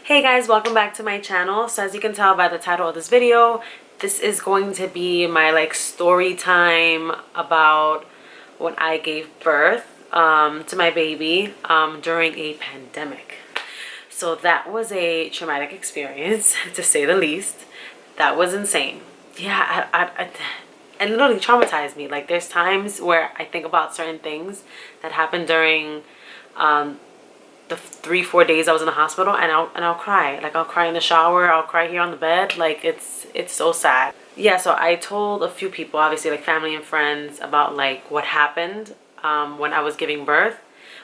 Hey guys, welcome back to my channel. So as you can tell by the title of this video, this is going to be my story time about when I gave birth to my baby during a pandemic. So that was a traumatic experience to say the least. That was insane. Yeah, it literally traumatized me. Like, there's times where I think about certain things that happened during the 3-4 days I was in the hospital, and I'll cry. Like, I'll cry in the shower, I'll cry here on the bed. Like, it's so sad. Yeah, so I told a few people, obviously, like family and friends, about like what happened when I was giving birth,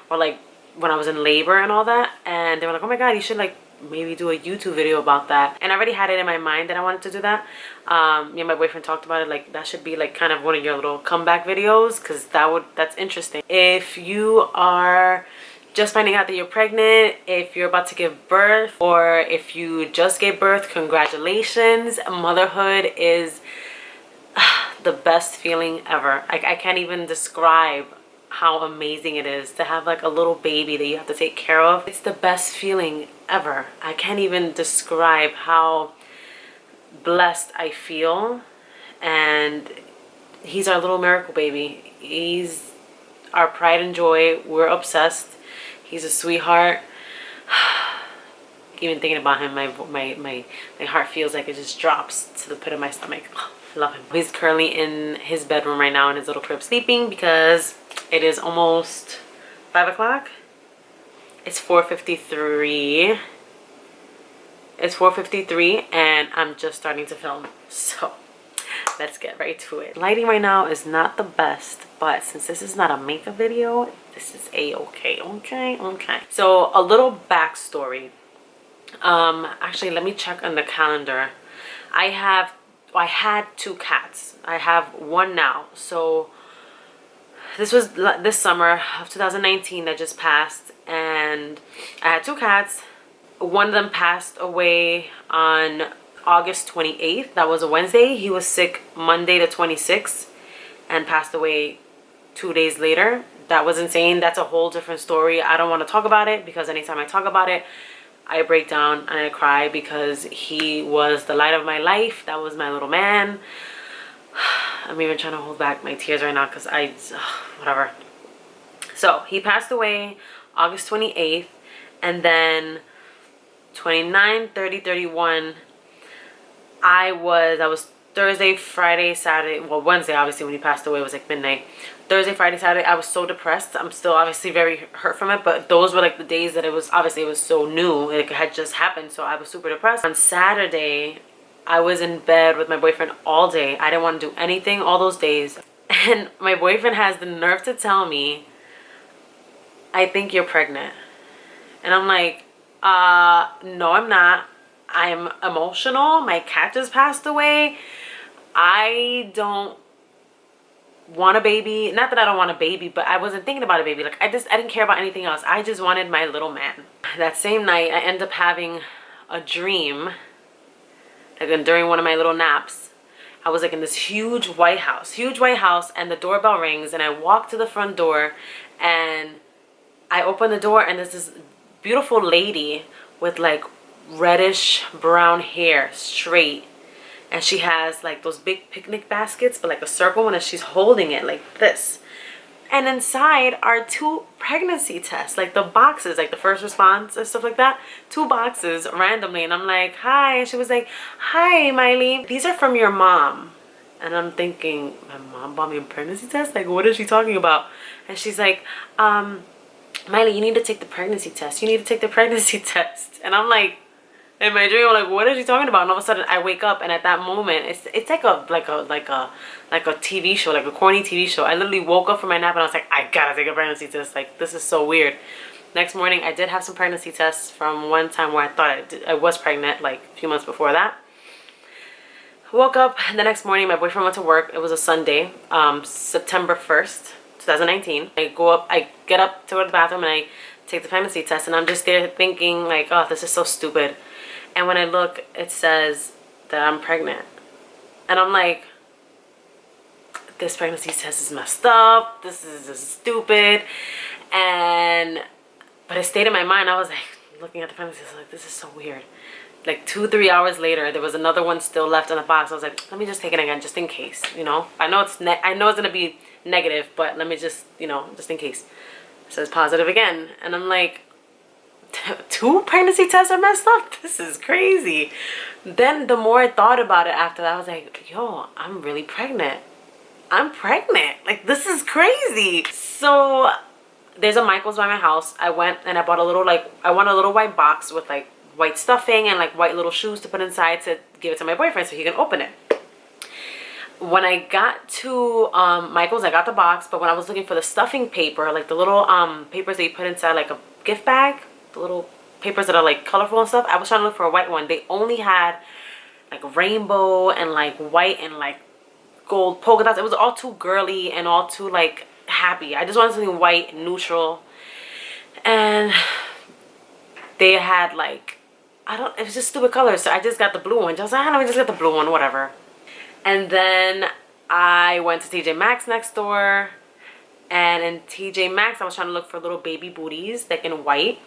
or like when I was in labor and all that. And they were like, oh my god, you should like maybe do a YouTube video about that. And I already had it in my mind that I wanted to do that. Me and my boyfriend talked about it, like that should be like kind of one of your little comeback videos, because that's interesting. If you are just finding out that you're pregnant, if you're about to give birth, or if you just gave birth, congratulations. Motherhood is the best feeling ever. I can't even describe how amazing it is to have like a little baby that you have to take care of. It's the best feeling ever. I can't even describe how blessed I feel. And he's our little miracle baby. He's our pride and joy. We're obsessed. He's a sweetheart. Even thinking about him, my heart feels like it just drops to the pit of my stomach. I love him. He's currently in his bedroom right now in his little crib sleeping, because it is almost 5 o'clock. It's 4:53. It's 4:53 and I'm just starting to film. So let's get right to it. Lighting right now is not the best, but since this is not a makeup video, this is a-okay. Okay. So a little backstory. Actually, let me check on the calendar. I had 2 cats. I have one now. So this was this summer of 2019 that just passed, and I had 2 cats. One of them passed away on August 28th. That was a Wednesday. He was sick Monday the 26th and passed away 2 days later. That was insane. That's a whole different story. I don't want to talk about it, because anytime I talk about it, I break down and I cry, because he was the light of my life. That was my little man. I'm even trying to hold back my tears right now, because whatever. So he passed away August 28th, and then 29, 30, 31, I was Thursday, Friday, Saturday, well, Wednesday, obviously, when he passed away, it was like midnight. Thursday, Friday, Saturday, I was so depressed. I'm still obviously very hurt from it, but those were like the days that it was so new. It had just happened, so I was super depressed. On Saturday, I was in bed with my boyfriend all day. I didn't want to do anything all those days. And my boyfriend has the nerve to tell me, I think you're pregnant. And I'm like, no, I'm not. I'm emotional. My cat just passed away. I don't want a baby. Not that I don't want a baby, but I wasn't thinking about a baby. Like, I didn't care about anything else. I just wanted my little man. That same night, I ended up having a dream. Like, during one of my little naps, I was like in this huge white house, and the doorbell rings, and I walk to the front door, and I open the door, and there's this beautiful lady with like reddish brown hair, straight, and she has like those big picnic baskets, but like a circle, and she's holding it like this. And inside are 2 pregnancy tests, like the boxes, like the first response and stuff like that. 2 boxes randomly. And I'm like, hi. And she was like, hi, Mylee. These are from your mom. And I'm thinking, my mom bought me a pregnancy test? Like, what is she talking about? And she's like, Mylee, you need to take the pregnancy test. You need to take the pregnancy test. And I'm like, in my dream, I'm like, what is she talking about? And all of a sudden I wake up, and at that moment, it's like a TV show, like a corny TV show. I literally woke up from my nap, and I was like, I gotta take a pregnancy test. Like, this is so weird. Next morning, I did have some pregnancy tests from one time where I thought I was pregnant, like a few months before that. Woke up the next morning, my boyfriend went to work. It was a Sunday, September 1st, 2019. I get up to go to the bathroom, and I take the pregnancy test, and I'm just there thinking like, oh, this is so stupid. And when I look, it says that I'm pregnant. And I'm like, this pregnancy test is messed up. This is just stupid. But it stayed in my mind. I was like, looking at the pharmacy. I was like, this is so weird. Like 2-3 hours later, there was another one still left in the box. I was like, let me just take it again, just in case, you know. I know it's gonna be negative, but let me just, you know, just in case. It says positive again, and I'm like, 2 pregnancy tests are messed up. This is crazy. Then the more I thought about it after that, I was like, yo, I'm really pregnant. I'm pregnant. Like, this is crazy. So there's a Michael's by my house. I went and I bought a little, like, I want a little white box with like white stuffing and like white little shoes to put inside to give it to my boyfriend so he can open it. When I got to Michael's, I got the box, but when I was looking for the stuffing paper, like the little papers that you put inside like a gift bag, the little papers that are like colorful and stuff, I was trying to look for a white one. They only had like rainbow and like white and like gold polka dots. It was all too girly and all too like happy. I just wanted something white, neutral. And they had like, it was just stupid colors, so I just got the blue one. Just like, let me just get the blue one, whatever. And then I went to TJ Maxx next door, and in TJ Maxx I was trying to look for little baby booties like in white.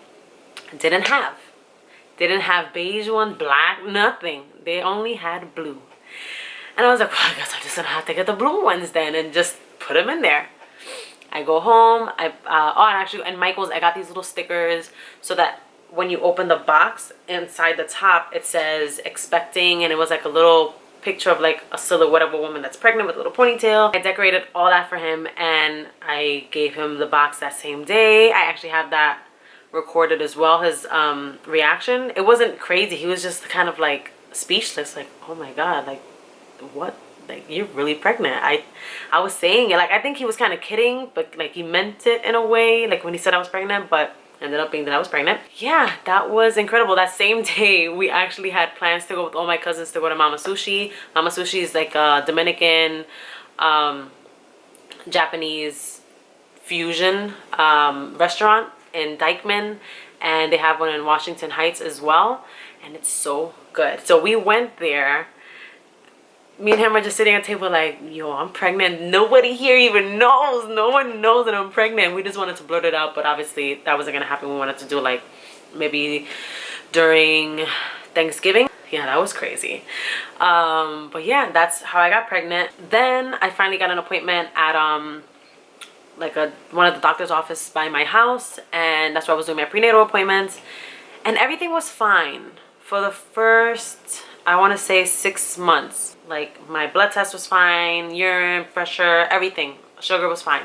Didn't have beige ones, black, nothing. They only had blue. And I was like, well, I guess I'm just gonna have to get the blue ones then and just put them in there. I go home, and actually in Michael's I got these little stickers so that when you open the box, inside the top it says expecting, and it was like a little picture of like a silhouette of a woman that's pregnant with a little ponytail. I decorated all that for him, and I gave him the box that same day. I actually had that recorded as well, his reaction. It wasn't crazy. He was just kind of like speechless, like, oh my god, like, what, like, you're really pregnant. I was saying it like, I think he was kind of kidding, but like he meant it in a way, like when he said I was pregnant, but ended up being that I was pregnant. Yeah, that was incredible. That same day we actually had plans to go with all my cousins to go to Mama Sushi. Mama Sushi is like a Dominican Japanese fusion restaurant in Dykeman, and they have one in Washington Heights as well, and it's so good. So we went there. Me and him are just sitting at a table like, yo, I'm pregnant. Nobody here even knows. No one knows that I'm pregnant. We just wanted to blurt it out, but obviously that wasn't gonna happen. We wanted to do like maybe during Thanksgiving. Yeah, that was crazy. But yeah, that's how I got pregnant. Then I finally got an appointment at like one of the doctor's office by my house, and that's where I was doing my prenatal appointments, and everything was fine for the first, I want to say, 6 months. Like my blood test was fine, urine pressure, everything, sugar was fine.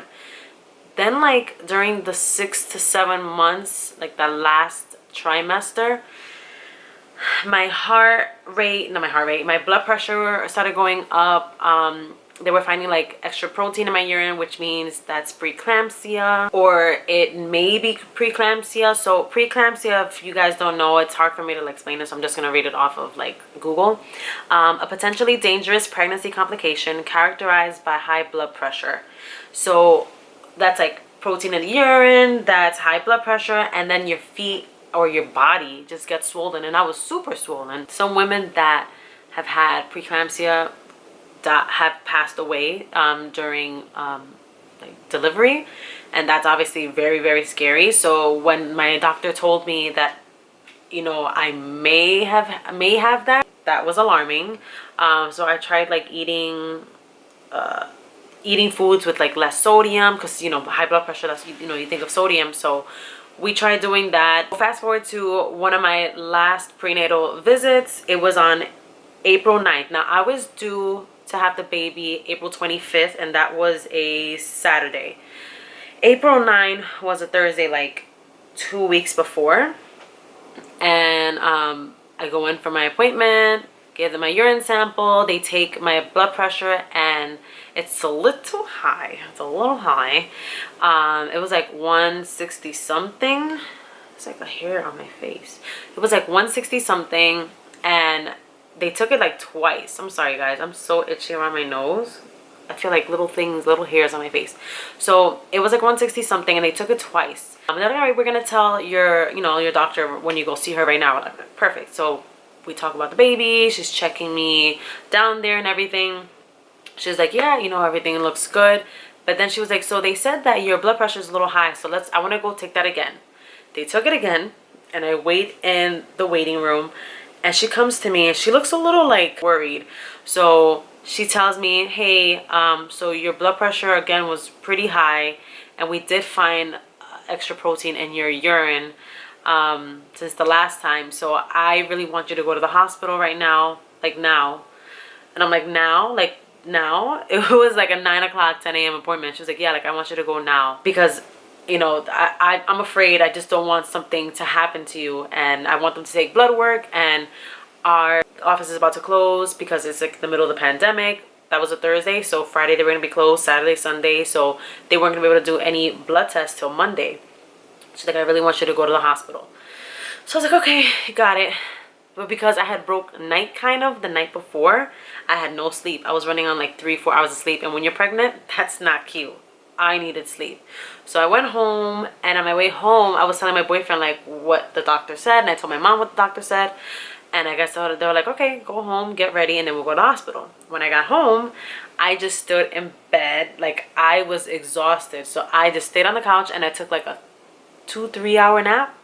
Then like during the 6 to 7 months, like the last trimester, my blood pressure started going up. They were finding like extra protein in my urine, which means that's preeclampsia, or it may be preeclampsia. So preeclampsia, if you guys don't know, it's hard for me to like explain this, so I'm just gonna read it off of like Google. A potentially dangerous pregnancy complication characterized by high blood pressure. So that's like protein in the urine, that's high blood pressure, and then your feet or your body just gets swollen. And I was super swollen. Some women that have had preeclampsia that have passed away during like delivery, and that's obviously very, very scary. So when my doctor told me that, you know, I may have that was alarming. So I tried like eating foods with like less sodium, because, you know, high blood pressure, that's, you know, you think of sodium. So we tried doing that. Fast forward to one of my last prenatal visits. It was on April 9th. Now I was due to have the baby April 25th, and that was a Saturday. April 9th was a Thursday, like 2 weeks before. And I go in for my appointment, give them my urine sample, they take my blood pressure, and it's a little high. It's a little high. It was like 160 something. It's like a hair on my face. It was like 160 something, and they took it like twice. I'm sorry guys, I'm so itchy around my nose. I feel like little hairs on my face. So it was like 160 something, and they took it twice. They're like, all right, we're gonna tell your, you know, your doctor when you go see her right now. We're like, perfect. So we talk about the baby. She's checking me down there and everything. She's like, yeah, you know, everything looks good. But then she was like, so they said that your blood pressure is a little high, so I want to go take that again. They took it again. and I wait in the waiting room, and she comes to me and she looks a little like worried. So she tells me, hey, so your blood pressure again was pretty high, and we did find extra protein in your urine since the last time. So I really want you to go to the hospital right now, like now. And I'm like, now? Like now? It was like a 9 o'clock, 10 a.m. appointment. She was like, yeah, like I want you to go now because, you know, I'm afraid. I just don't want something to happen to you, and I want them to take blood work, and our office is about to close because it's like the middle of the pandemic. That was a Thursday, so Friday they were gonna be closed, Saturday, Sunday, so they weren't gonna be able to do any blood tests till Monday. She's like, I really want you to go to the hospital. So I was like, okay, got it. But because I had broke night kind of the night before, I had no sleep. I was running on like 3-4 hours of sleep, and when you're pregnant, that's not cute. I needed sleep. So I went home, and on my way home, I was telling my boyfriend like what the doctor said, and I told my mom what the doctor said. And I guess they were like, okay, go home, get ready, and then we'll go to the hospital. When I got home, I just stood in bed. Like, I was exhausted. So I just stayed on the couch, and I took like a 2-3 hour nap.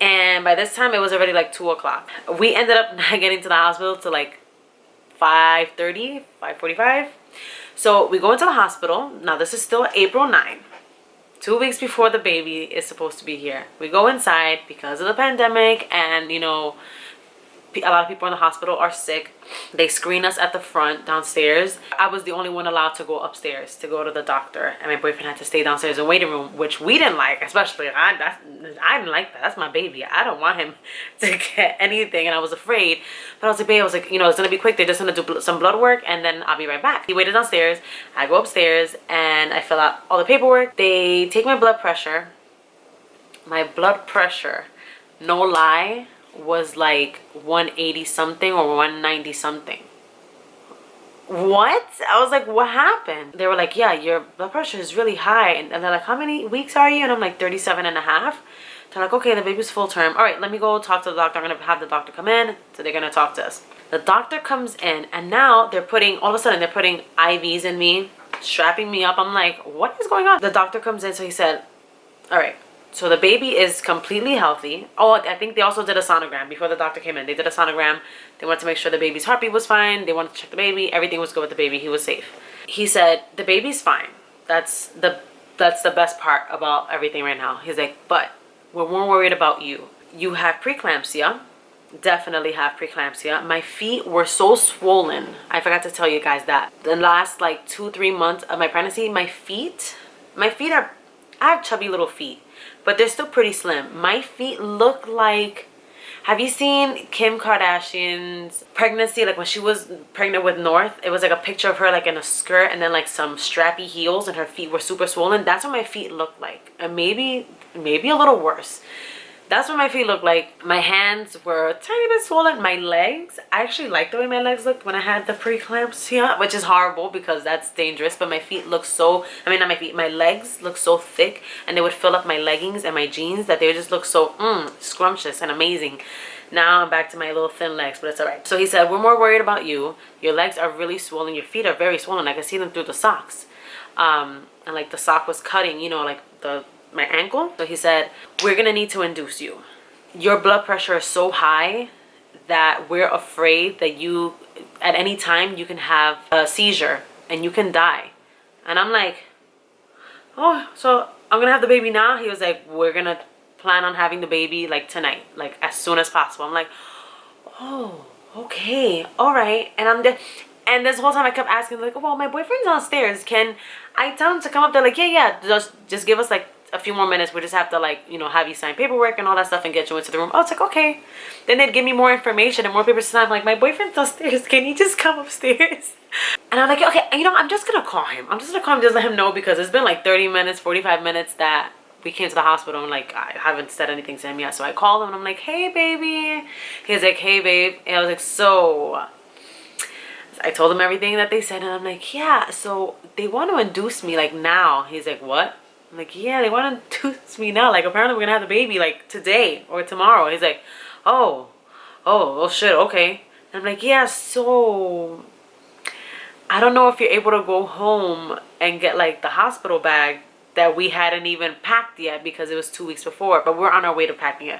And by this time, it was already like 2 o'clock. We ended up not getting to the hospital till like 5:30, 5:45. So we go into the hospital. Now, this is still April 9. 2 weeks before the baby is supposed to be here. We go inside because of the pandemic, and, you know, a lot of people in the hospital are sick. They screen us at the front downstairs. I was the only one allowed to go upstairs to go to the doctor, and my boyfriend had to stay downstairs in the waiting room, which we didn't like, especially I didn't like that. That's my baby. I don't want him to get anything, and I was afraid. But I was like, babe, I was like, you know, it's gonna be quick. They're just gonna do some blood work, and then I'll be right back. He waited downstairs. I go upstairs, and I fill out all the paperwork. They take my blood pressure. My blood pressure, no lie, was like 180 something or 190 something. What? I was like, what happened? They were like, yeah, your blood pressure is really high. And they're like, how many weeks are you? And I'm like, 37 and a half. They're like, okay, the baby's full term. All right, let me go talk to the doctor. I'm gonna have the doctor come in. So they're gonna talk to us. The doctor comes in, and now they're putting, all of a sudden they're putting IVs in me, strapping me up. I'm like, what is going on? The doctor comes in, so he said, all right, so the baby is completely healthy. Oh, I think they also did a sonogram before the doctor came in. They did a sonogram. They wanted to make sure the baby's heartbeat was fine. They wanted to check the baby. Everything was good with the baby. He was safe. He said, the baby's fine. That's the best part about everything right now. He's like, but we're more worried about you. You have preeclampsia. Definitely have preeclampsia. My feet were so swollen. I forgot to tell you guys that. The last like 2-3 months of my pregnancy, my feet are, I have chubby little feet, but they're still pretty slim. My feet look like, have you seen Kim Kardashian's pregnancy? Like when she was pregnant with North, it was like a picture of her like in a skirt and then like some strappy heels, and her feet were super swollen. That's what my feet look like, and maybe a little worse. That's what my feet look like. My hands were a tiny bit swollen. My legs, I actually liked the way my legs looked when I had the preeclampsia, which is horrible because that's dangerous. But my feet look so, I mean, not my feet, my legs look so thick, and they would fill up my leggings and my jeans that they would just look so scrumptious and amazing. Now I'm back to my little thin legs, but it's all right. So he said, we're more worried about you. Your legs are really swollen. Your feet are very swollen. I can see them through the socks. And like the sock was cutting, you know, like my ankle. So he said, we're gonna need to induce you. Your blood pressure is so high that we're afraid that you, at any time, you can have a seizure and you can die. And I'm like, oh, so I'm gonna have the baby now? He was like, we're gonna plan on having the baby like tonight, like as soon as possible. I'm like, oh, okay, all right. And I'm there. And this whole time I kept asking, like, well, my boyfriend's downstairs. Can I tell him to come up there? Like, yeah, just give us like a few more minutes. We just have to, like, you know, have you sign paperwork and all that stuff and get you into the room. I was like, okay. Then they'd give me more information and more papers to sign. I'm like, my boyfriend's downstairs. Can you just come upstairs? And I'm like, okay, you know, I'm just gonna call him. Just let him know, because it's been like 30 minutes, 45 minutes that we came to the hospital, and like I haven't said anything to him yet. So I called him and I'm like, hey baby. He's like, hey babe. And I was like, so I told him everything that they said, and I'm like, yeah, so they want to induce me like now. He's like, what? I'm like, yeah, they want to induce me now. Like, apparently we're gonna have the baby like today or tomorrow. He's like, oh shit, okay. And I'm like, yeah, so I don't know if you're able to go home and get like the hospital bag that we hadn't even packed yet because it was 2 weeks before, but we're on our way to packing it.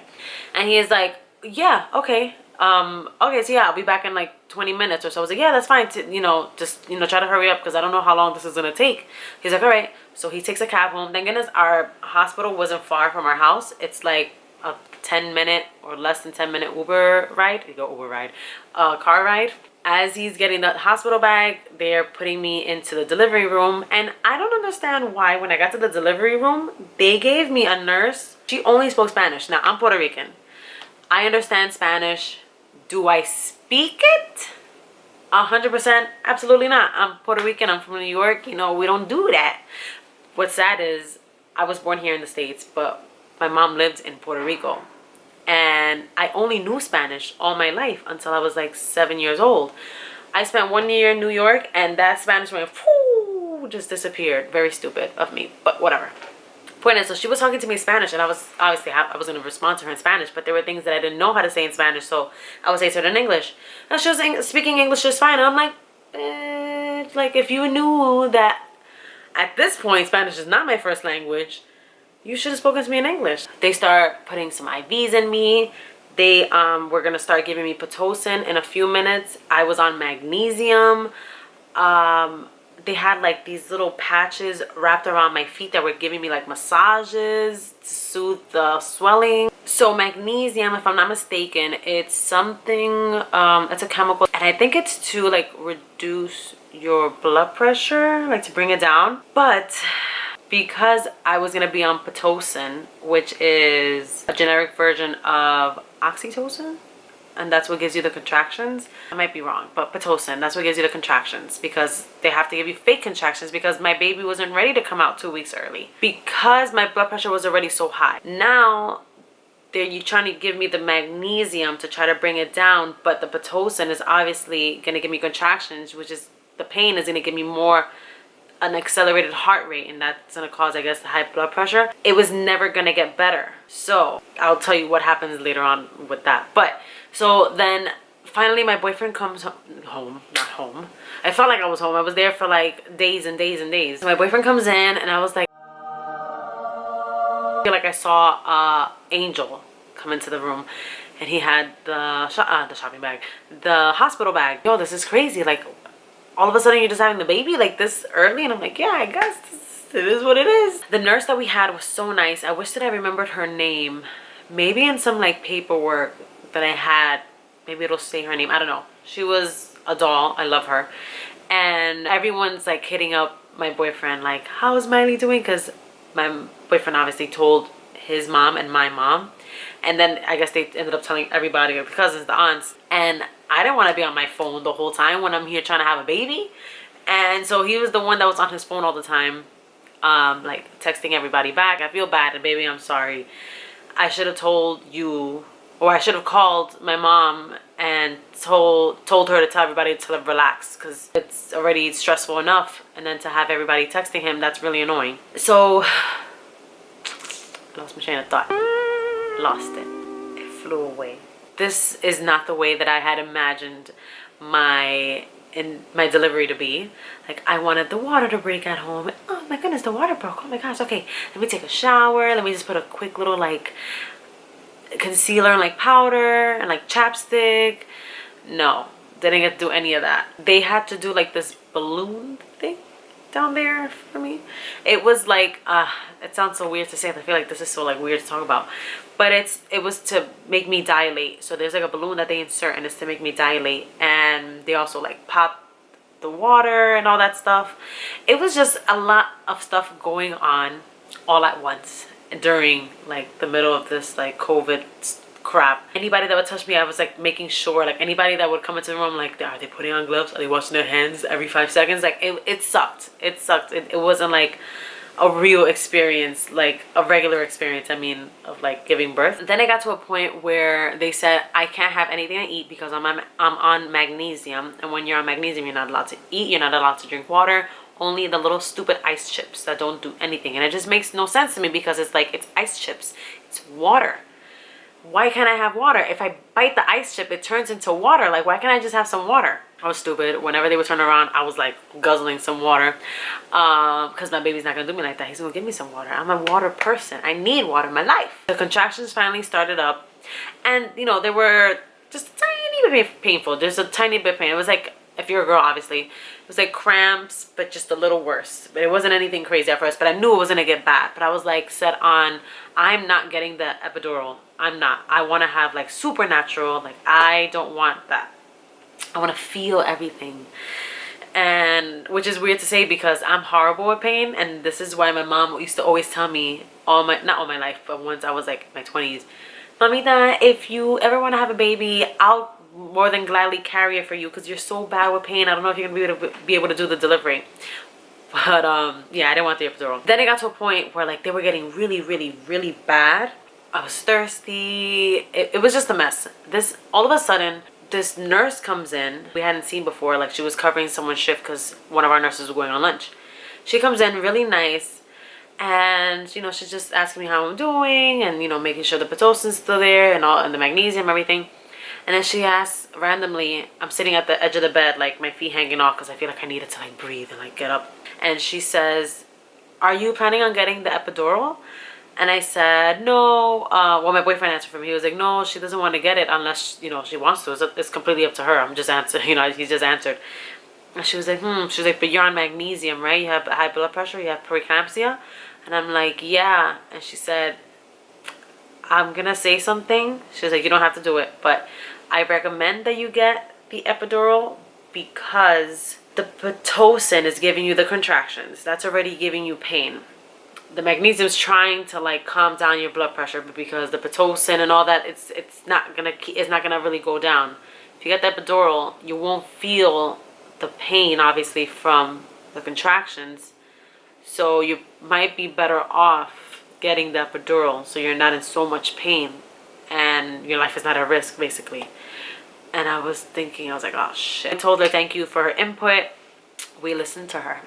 And he is like, yeah, okay. Okay, so yeah, I'll be back in like 20 minutes or so. I was like, yeah, that's fine. You know, just, you know, try to hurry up because I don't know how long this is going to take. He's like, all right. So he takes a cab home. Thank goodness our hospital wasn't far from our house. It's like a 10-minute or less than 10-minute Uber ride. You go Uber ride, car ride. As he's getting the hospital bag, they're putting me into the delivery room. And I don't understand why when I got to the delivery room, they gave me a nurse. She only spoke Spanish. Now, I'm Puerto Rican. I understand Spanish. Do I speak it? 100%? Absolutely not. I'm Puerto Rican. I'm from New York. You know, we don't do that. What's sad is I was born here in the States, but my mom lived in Puerto Rico. And I only knew Spanish all my life until I was like 7 years old. I spent 1 year in New York and that Spanish went, whoo, just disappeared. Very stupid of me, but whatever. Point is, so she was talking to me in Spanish and I was obviously, I was going to respond to her in Spanish, but there were things that I didn't know how to say in Spanish, so I would say to her in English. And she was speaking English just fine. And I'm like, like if you knew that at this point Spanish is not my first language, you should have spoken to me in English. They start putting some IVs in me. They were gonna start giving me Pitocin in a few minutes. I was on magnesium. They had like these little patches wrapped around my feet that were giving me like massages to soothe the swelling. So magnesium, if I'm not mistaken, it's something, it's a chemical, and I think it's to like reduce your blood pressure, like to bring it down. But because I was going to be on Pitocin, which is a generic version of oxytocin, and that's what gives you the contractions. I might be wrong, but Pitocin, that's what gives you the contractions, because they have to give you fake contractions because my baby wasn't ready to come out 2 weeks early because my blood pressure was already so high. Now you're trying to give me the magnesium to try to bring it down, but the Pitocin is obviously going to give me contractions, which is, the pain is going to give me more an accelerated heart rate, and that's gonna cause, I guess, the high blood pressure. It was never gonna get better. So I'll tell you what happens later on with that. But so then finally my boyfriend comes home, not home. I felt like I was home. I was there for like days and days and days. So my boyfriend comes in and I was like, I feel like I saw Angel come into the room, and he had the shopping bag, the hospital bag. Yo, this is crazy. Like, all of a sudden you're just having the baby like this early? And I'm like, yeah, I guess it is what it is. The nurse that we had was so nice. I wish that I remembered her name. Maybe in some like paperwork that I had, maybe it'll say her name. I don't know. She was a doll. I love her. And everyone's like hitting up my boyfriend like, how is Mylee doing? Because my boyfriend obviously told his mom and my mom. And then I guess they ended up telling everybody, the cousins, the aunts. And I didn't want to be on my phone the whole time when I'm here trying to have a baby. And so he was the one that was on his phone all the time, like texting everybody back. I feel bad, and baby, I'm sorry. I should have told you, or I should have called my mom and told her to tell everybody to relax, because it's already stressful enough. And then to have everybody texting him, that's really annoying. So I lost my train of thought. Lost it. It flew away. This is not the way that I had imagined my delivery to be. Like, I wanted the water to break at home. Oh my goodness, the water broke. Oh my gosh. Okay, let me take a shower. Let me just put a quick little like concealer and like powder and like chapstick. No, didn't get to do any of that. They had to do like this balloon thing down there for me. It was like, it sounds so weird to say. I feel like this is so like weird to talk about, but it was to make me dilate. So there's like a balloon that they insert, and it's to make me dilate. And they also like pop the water and all that stuff. It was just a lot of stuff going on all at once during like the middle of this like COVID crap. Anybody that would touch me, I was like making sure, like anybody that would come into the room, like, are they putting on gloves? Are they washing their hands every 5 seconds? Like it sucked. It sucked. It wasn't like a real experience, like a regular experience, I mean, of like giving birth. Then it got to a point where they said I can't have anything to eat because I'm on magnesium, and when you're on magnesium, you're not allowed to eat, you're not allowed to drink water, only the little stupid ice chips that don't do anything. And it just makes no sense to me, because it's like, it's ice chips, it's water. Why can't I have water? If I bite the ice chip, it turns into water. Like, why can't I just have some water? I was stupid. Whenever they would turn around, I was like guzzling some water. Because my baby's not going to do me like that. He's going to give me some water. I'm a water person. I need water in my life. The contractions finally started up. And, you know, they were just a tiny bit painful. Just a tiny bit pain. It was like, if you're a girl, obviously, it was like cramps, but just a little worse. But it wasn't anything crazy at first. But I knew it was going to get bad. But I was like set on, I'm not getting the epidural. I'm not. I want to have like supernatural. Like, I don't want that. I want to feel everything. And which is weird to say because I'm horrible with pain, and this is why my mom used to always tell me not all my life, but once I was like my 20s, Mamita, if you ever want to have a baby, I'll more than gladly carry it for you because you're so bad with pain. I don't know if you're gonna be able to do the delivery. But yeah, I didn't want the epidural. Then it got to a point where like they were getting really, really, really bad. I was thirsty. It was just a mess. All of a sudden, this nurse comes in we hadn't seen before. Like, she was covering someone's shift because one of our nurses was going on lunch. She comes in really nice, and you know, she's just asking me how I'm doing, and you know, making sure the Pitocin's still there and all, and the magnesium, everything. And then she asks randomly, I'm sitting at the edge of the bed, like my feet hanging off because I feel like I needed to like breathe and like get up. And she says, are you planning on getting the epidural? And I said, no. Well, my boyfriend answered for me. He was like, no, she doesn't want to get it unless, you know, she wants to. It's completely up to her. I'm just answering, you know, he just answered. And she was like, She was like, but you're on magnesium, right? You have high blood pressure? You have preeclampsia? And I'm like, yeah. And she said, I'm going to say something. She was like, you don't have to do it, but I recommend that you get the epidural because the Pitocin is giving you the contractions. That's already giving you pain. The magnesium is trying to like calm down your blood pressure, but because the Pitocin and all that, it's not gonna really go down. If you get the epidural, you won't feel the pain, obviously, from the contractions. So you might be better off getting the epidural, so you're not in so much pain, and your life is not at risk, basically. And I was thinking, I was like, oh shit. I told her thank you for her input. We listened to her,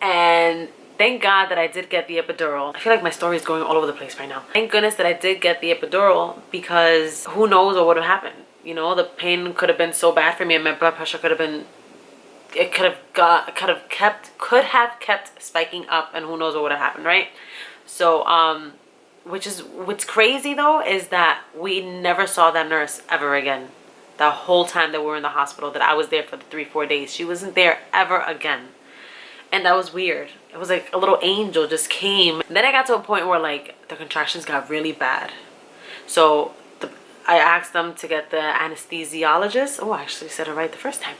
and thank God that I did get the epidural. I feel like my story is going all over the place right now. Thank goodness that I did get the epidural because who knows what would have happened. You know, the pain could have been so bad for me, and my blood pressure could have kept spiking up, and who knows what would have happened, right? So, what's crazy though is that we never saw that nurse ever again. The whole time that we were in the hospital, that I was there for the 3-4 days, she wasn't there ever again. And that was weird. It was like a little angel just came. And then I got to a point where like the contractions got really bad. So I asked them to get the anesthesiologist. Oh, I actually said it right the first time.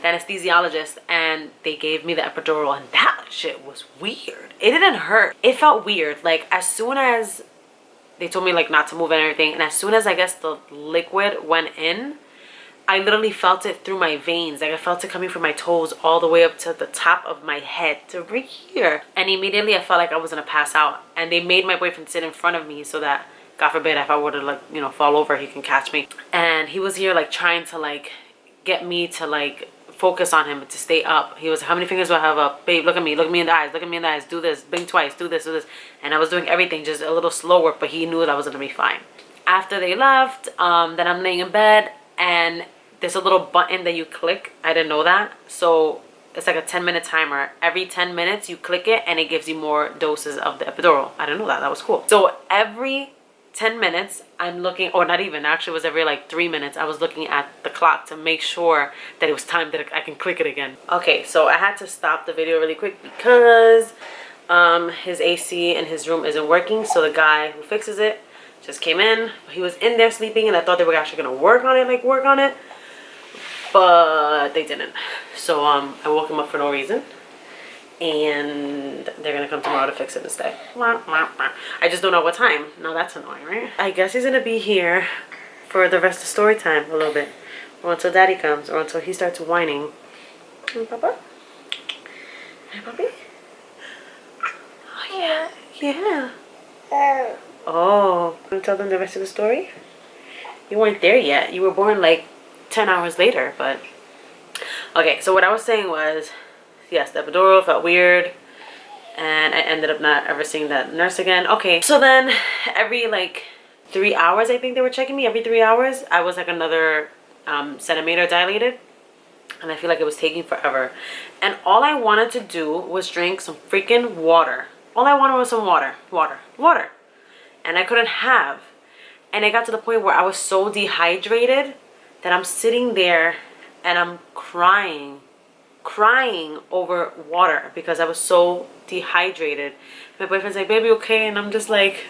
The anesthesiologist, and they gave me the epidural, and that shit was weird. It didn't hurt. It felt weird. Like as soon as they told me like not to move and everything, and as soon as I guess the liquid went in, I literally felt it through my veins. Like I felt it coming from my toes all the way up to the top of my head to right here. And immediately I felt like I was gonna pass out. And they made my boyfriend sit in front of me so that, God forbid, if I were to like, you know, fall over, he can catch me. And he was here like trying to like get me to like focus on him to stay up. He was like, how many fingers do I have up? Babe, look at me in the eyes, look at me in the eyes, do this, blink twice, do this, do this. And I was doing everything just a little slower, but he knew that I was gonna be fine. After they left, then I'm laying in bed, and there's a little button that you click. I didn't know that. So it's like a 10-minute timer. Every 10 minutes you click it and it gives you more doses of the epidural. I didn't know that. That was cool. So every 10 minutes I'm looking, or not even, actually it was every like 3 minutes, I was looking at the clock to make sure that it was time that I can click it again. Okay, so I had to stop the video really quick because his AC in his room isn't working. So the guy who fixes it just came in. He was in there sleeping, and I thought they were actually gonna work on it, but they didn't. So I woke him up for no reason, and they're gonna come tomorrow to fix it instead. I just don't know what time. Now that's annoying, right? I guess he's gonna be here for the rest of story time a little bit, or until daddy comes, or until he starts whining. Hey, Papa? Hey, puppy? Oh yeah, yeah. Oh, want to tell them the rest of the story? You weren't there yet. You were born like 10 hours later, but okay. So what I was saying was, yes, the epidural felt weird, and I ended up not ever seeing that nurse again. Okay, so then every like 3 hours, I think they were checking me. Every 3 hours, I was like another centimeter dilated. and I feel like it was taking forever. And all I wanted to do was drink some freaking water. All I wanted was some water. And I couldn't have. And it got to the point where I was so dehydrated that I'm sitting there and I'm crying over water because I was so dehydrated. My boyfriend's like, baby, okay? And I'm just like,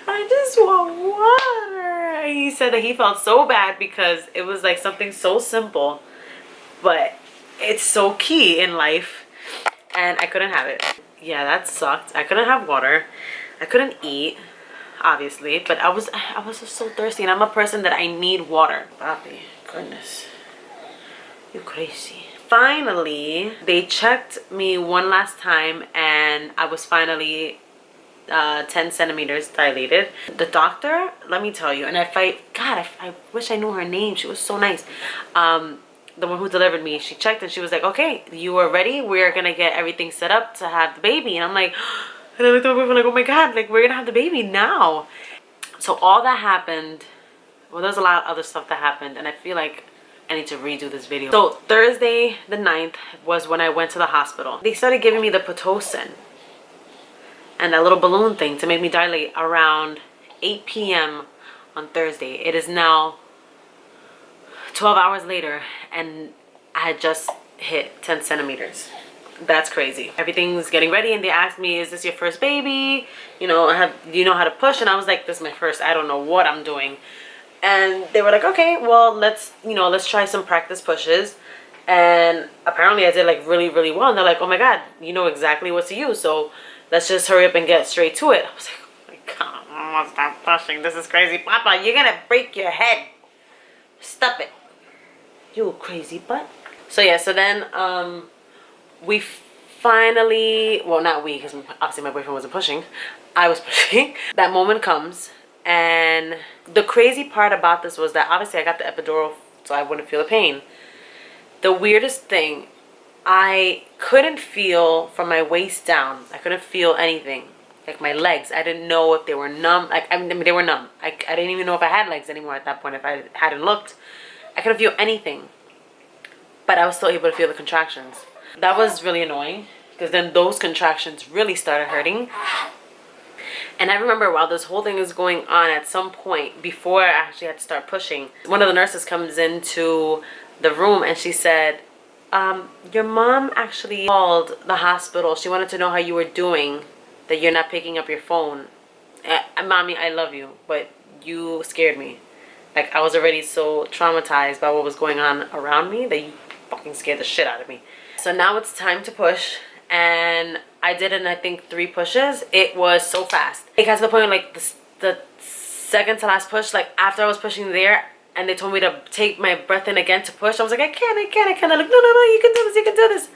I just want water. And he said that he felt so bad because it was like something so simple, but it's so key in life, and I couldn't have it. Yeah, that sucked. I couldn't have water. I couldn't eat, obviously, but I was just so thirsty, and I'm a person that I need water. Papi, goodness, you crazy. Finally, they checked me one last time, and I was finally 10 centimeters dilated. The doctor, let me tell you, and I wish I knew her name. She was so nice. The one who delivered me, she checked and she was like, okay, you are ready. We're gonna get everything set up to have the baby. And I'm like, and I looked at my boyfriend like, oh my God, like we're gonna have the baby now. So all that happened, well, there's a lot of other stuff that happened, and I feel like I need to redo this video. So Thursday the 9th was when I went to the hospital. They started giving me the Pitocin and that little balloon thing to make me dilate around 8 p.m. on Thursday. It is now 12 hours later, and I had just hit 10 centimeters. That's crazy. Everything's getting ready, and they asked me, is this your first baby? You know, do you know how to push? And I was like, this is my first. I don't know what I'm doing. And they were like, okay, well, let's try some practice pushes. And apparently I did like really, really well. And they're like, oh my God, you know exactly what to use. So let's just hurry up and get straight to it. I was like, oh my God, I'm gonna stop pushing. This is crazy. Papa, you're gonna break your head. Stop it. You crazy butt. So yeah, so then we finally, well, not we, because obviously my boyfriend wasn't pushing. I was pushing. That moment comes, and the crazy part about this was that obviously I got the epidural so I wouldn't feel the pain. The weirdest thing, I couldn't feel from my waist down. I couldn't feel anything. Like my legs, I didn't know if they were numb. Like, I mean, they were numb. I didn't even know if I had legs anymore at that point if I hadn't looked. I couldn't feel anything, but I was still able to feel the contractions. That was really annoying because then those contractions really started hurting. And I remember while this whole thing is going on, at some point before I actually had to start pushing, one of the nurses comes into the room and she said, your mom actually called the hospital. She wanted to know how you were doing, that you're not picking up your phone. Mommy, I love you, but you scared me. Like, I was already so traumatized by what was going on around me that you fucking scared the shit out of me. So now it's time to push, and I did it in, I think, 3 pushes. It was so fast. It got to the point like the second to last push, like after I was pushing there and they told me to take my breath in again to push, I was like, I can't. They're like, no, you can do this.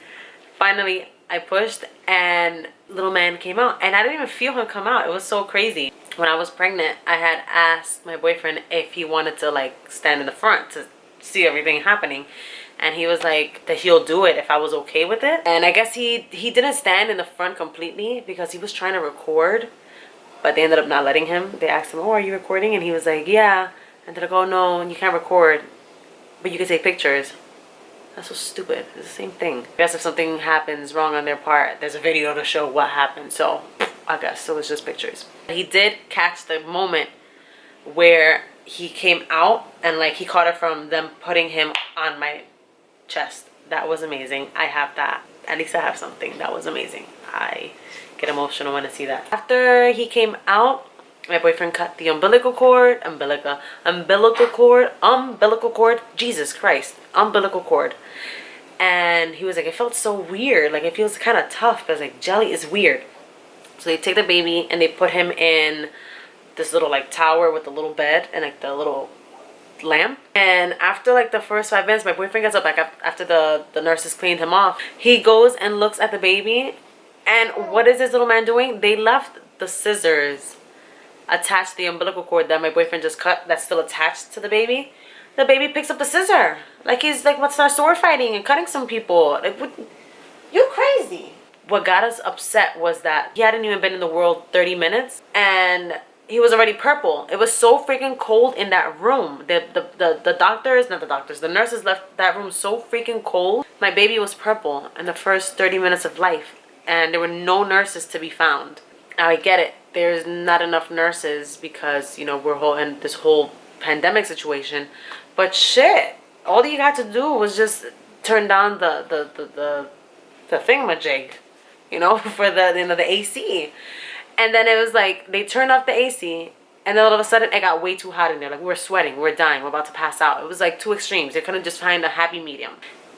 Finally, I pushed and little man came out, and I didn't even feel him come out. It was so crazy. When I was pregnant, I had asked my boyfriend if he wanted to like stand in the front to see everything happening, and he was like that he'll do it if I was okay with it. And I guess he didn't stand in the front completely because he was trying to record, but they ended up not letting him. They asked him, oh, are you recording? And he was like, yeah. And they're like, oh no, you can't record, but you can take pictures. That's so stupid. It's the same thing. I guess if something happens wrong on their part, there's a video to show what happened. So I guess it was just pictures. He did catch the moment where he came out, and like he caught it from them putting him on my chest. That was amazing. I have that. At least I have something. That was amazing. I get emotional when I see that. After he came out, my boyfriend cut the umbilical cord, Jesus Christ, umbilical cord. And he was like, it felt so weird. Like, it feels kind of tough, but it's like jelly is weird. So they take the baby and they put him in this little like tower with the little bed and like the little lamp. And after like the first 5 minutes, my boyfriend gets up, like after the nurses cleaned him off. He goes and looks at the baby, and what is this little man doing? They left the scissors attached to the umbilical cord that my boyfriend just cut, that's still attached to the baby. The baby picks up the scissor like he's like, let's start sword fighting and cutting some people. Like, what? You crazy. What got us upset was that he hadn't even been in the world 30 minutes, and he was already purple. It was so freaking cold in that room. The doctors, not the doctors, the nurses left that room so freaking cold. My baby was purple in the first 30 minutes of life, and there were no nurses to be found. Now I get it. There's not enough nurses because, you know, we're in this whole pandemic situation. But shit, all you got to do was just turn down the thingamajig, you know, for the AC. And then it was like, they turned off the AC, and then all of a sudden it got way too hot in there. Like, we were sweating, we were dying, we're about to pass out. It was like two extremes. They couldn't just find a happy medium.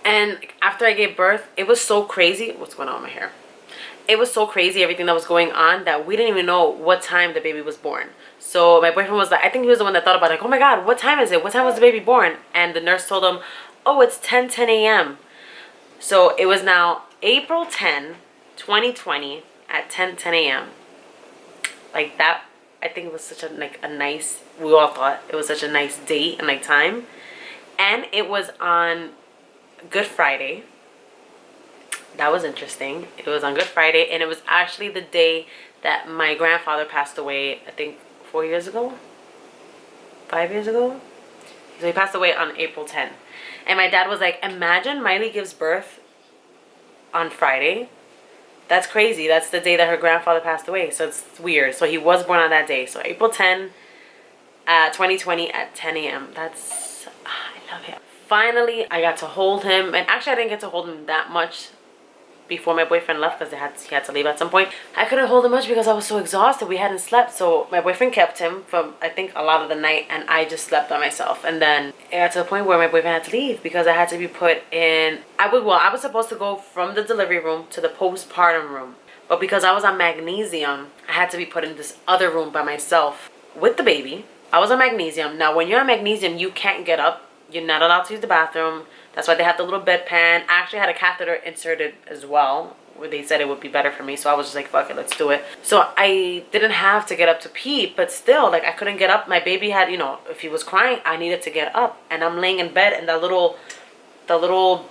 And after I gave birth, it was so crazy. What's going on with my hair? It was so crazy, everything that was going on, that we didn't even know what time the baby was born. So my boyfriend was like, I think he was the one that thought about it, like, oh my God, what time is it? What time was the baby born? And the nurse told him, oh, it's 10 a.m. So it was now April 10, 2020 at 10 a.m. Like that, I think it was such a nice, we all thought it was such a nice date and like time. And it was on Good Friday. That was interesting. It was on Good Friday, and it was actually the day that my grandfather passed away, I think 4 years ago? 5 years ago? So he passed away on April 10. And my dad was like, imagine Mylee gives birth on Friday. That's crazy. That's the day that her grandfather passed away. So it's weird. So he was born on that day. So April 10, 2020 at 10 a.m. That's, I love him. Finally, I got to hold him. And actually, I didn't get to hold him that much before my boyfriend left because he had to leave at some point. I couldn't hold him much because I was so exhausted. We hadn't slept. So my boyfriend kept him for, I think, a lot of the night. And I just slept by myself. And then it got to the point where my boyfriend had to leave because I had to be put in... I was supposed to go from the delivery room to the postpartum room. But because I was on magnesium, I had to be put in this other room by myself with the baby. I was on magnesium. Now, when you're on magnesium, you can't get up. You're not allowed to use the bathroom. That's why they have the little bedpan. I actually had a catheter inserted as well, where they said it would be better for me. So I was just like, fuck it, let's do it. So I didn't have to get up to pee, but still, like, I couldn't get up. My baby had, you know, if he was crying, I needed to get up. And I'm laying in bed, and the little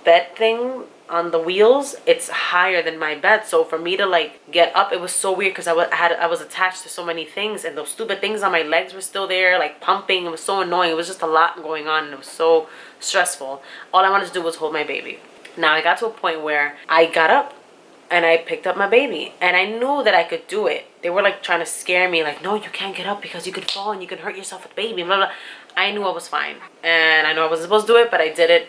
bed thing on the wheels, it's higher than my bed. So for me to like get up, it was so weird because I was attached to so many things, and those stupid things on my legs were still there, like pumping. It was so annoying. It was just a lot going on, and it was so stressful. All I wanted to do was hold my baby. Now I got to a point where I got up and I picked up my baby, and I knew that I could do it. They were like trying to scare me, like, no, you can't get up because you could fall and you could hurt yourself with the baby, blah, blah. I knew I was fine, and I know I wasn't supposed to do it, but I did it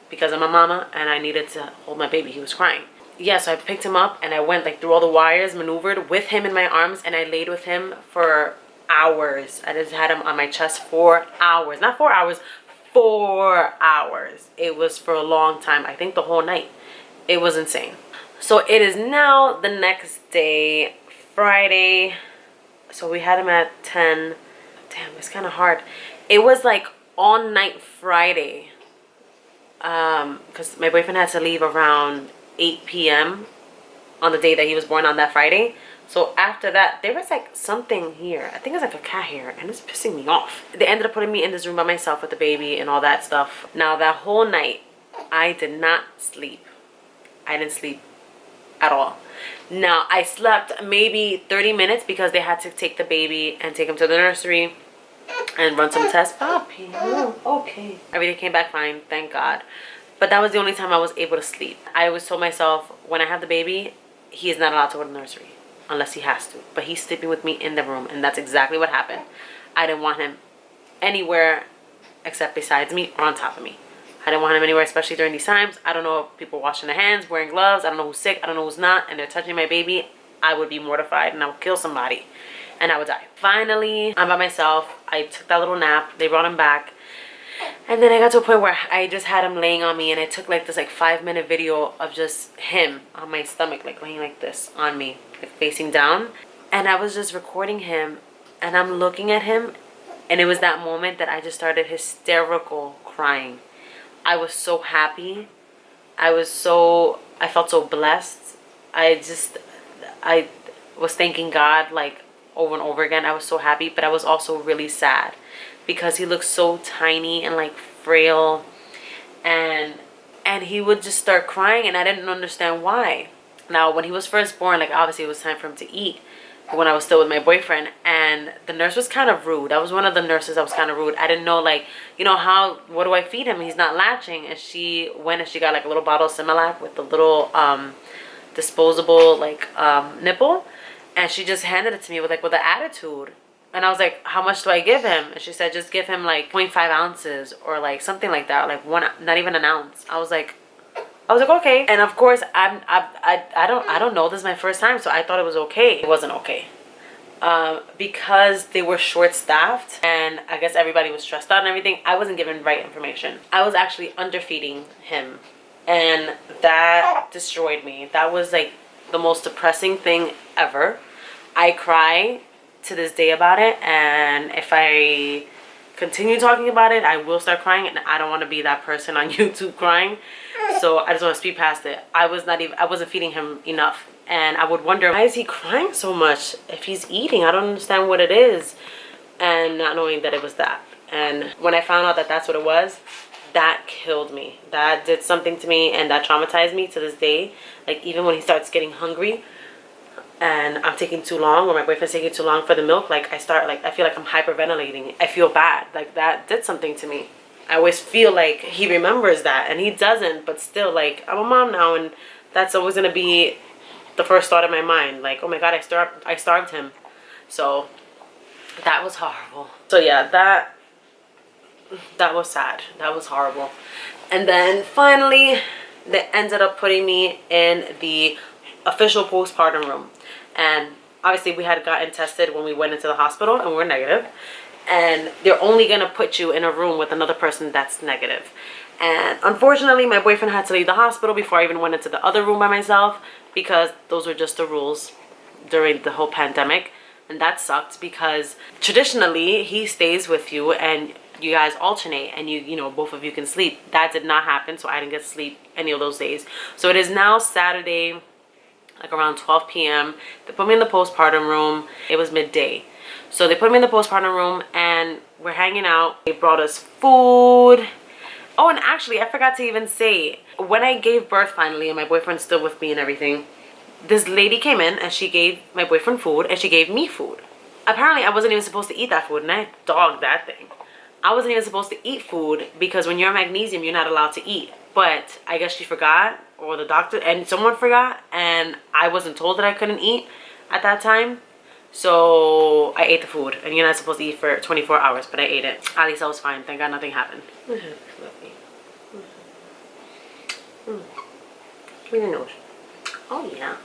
because I'm a mama and I needed to hold my baby. He was crying. Yeah, so I picked him up and I went like through all the wires, maneuvered with him in my arms, and I laid with him for hours. I just had him on my chest for hours. Not 4 hours, 4 hours. It was for a long time. I think the whole night. It was insane. So it is now the next day, Friday. So we had him at 10. Damn, it's kind of hard. It was like all night Friday. Because my boyfriend had to leave around 8 p.m. on the day that he was born on that Friday. So after that, there was like something here. I think it's like a cat hair, and it's pissing me off. They ended up putting me in this room by myself with the baby and all that stuff. Now that whole night, I did not sleep. I didn't sleep at all. Now I slept maybe 30 minutes because they had to take the baby and take him to the nursery and run some tests. Papi, oh, okay. Everything came back fine, thank God. But that was the only time I was able to sleep. I always told myself, when I have the baby, he is not allowed to go to the nursery unless he has to. But he's sleeping with me in the room, and that's exactly what happened. I didn't want him anywhere except besides me or on top of me. I didn't want him anywhere, especially during these times. I don't know if people washing their hands, wearing gloves. I don't know who's sick. I don't know who's not. And they're touching my baby. I would be mortified, and I would kill somebody. And I would die. Finally, I'm by myself. I took that little nap. They brought him back. And then I got to a point where I just had him laying on me, and I took like this 5-minute video of just him on my stomach, like laying like this on me, like facing down. And I was just recording him, and I'm looking at him, and it was that moment that I just started hysterical crying. I was so happy. I felt so blessed. I was thanking God like over and over again. I was so happy, but I was also really sad because he looked so tiny and like frail, and he would just start crying, and I didn't understand why. Now when he was first born, like obviously it was time for him to eat, when I was still with my boyfriend, and the nurse was kind of rude. That was one of the nurses that was kind of rude. I didn't know, like, you know, what do I feed him? He's not latching. And she went and she got like a little bottle of Similac with the little disposable like nipple, and she just handed it to me with an attitude. And I was like, how much do I give him? And she said, just give him like 0.5 ounces or like something like that, like not even an ounce. I was like, okay. And of course, I don't know. This is my first time, so I thought it was okay. It wasn't okay. Because they were short-staffed and I guess everybody was stressed out and everything, I wasn't given right information. I was actually underfeeding him, and that destroyed me. That was like the most depressing thing ever. I cry to this day about it, and if I continue talking about it, I will start crying, and I don't want to be that person on YouTube crying. So I just want to speed past it. I wasn't feeding him enough, and I would wonder, why is he crying so much if he's eating? I don't understand what it is, and not knowing that it was that. And when I found out that that's what it was, that killed me. That did something to me, and that traumatized me to this day. Like, even when he starts getting hungry and I'm taking too long, or my boyfriend's taking too long for the milk, like I feel like I'm hyperventilating. I feel bad. Like, that did something to me. I always feel like he remembers that, and he doesn't, but still, like, I'm a mom now, and that's always gonna be the first thought in my mind. Like, oh my God, I starved him. So that was horrible. So yeah, that was sad. That was horrible. And then finally, they ended up putting me in the official postpartum room. And obviously we had gotten tested when we went into the hospital, and we were negative. And they're only gonna put you in a room with another person that's negative. And unfortunately, my boyfriend had to leave the hospital before I even went into the other room by myself, because those were just the rules during the whole pandemic. And that sucked, because traditionally he stays with you and you guys alternate, and you know, both of you can sleep. That did not happen, so I didn't get to sleep any of those days. So it is now Saturday, like around 12 p.m. They put me in the postpartum room. It was midday. So they put me in the postpartum room, and we're hanging out. They brought us food. Oh, and actually, I forgot to even say, when I gave birth finally, and my boyfriend's still with me and everything, this lady came in, and she gave my boyfriend food, and she gave me food. Apparently, I wasn't even supposed to eat that food, and I dogged that thing. I wasn't even supposed to eat food, because when you're on magnesium, you're not allowed to eat. But I guess she forgot, or the doctor, and someone forgot, and I wasn't told that I couldn't eat at that time. So I ate the food, and you're not supposed to eat for 24 hours, but I ate it. At least I was fine. Thank God nothing happened. Give me the nose. Oh yeah.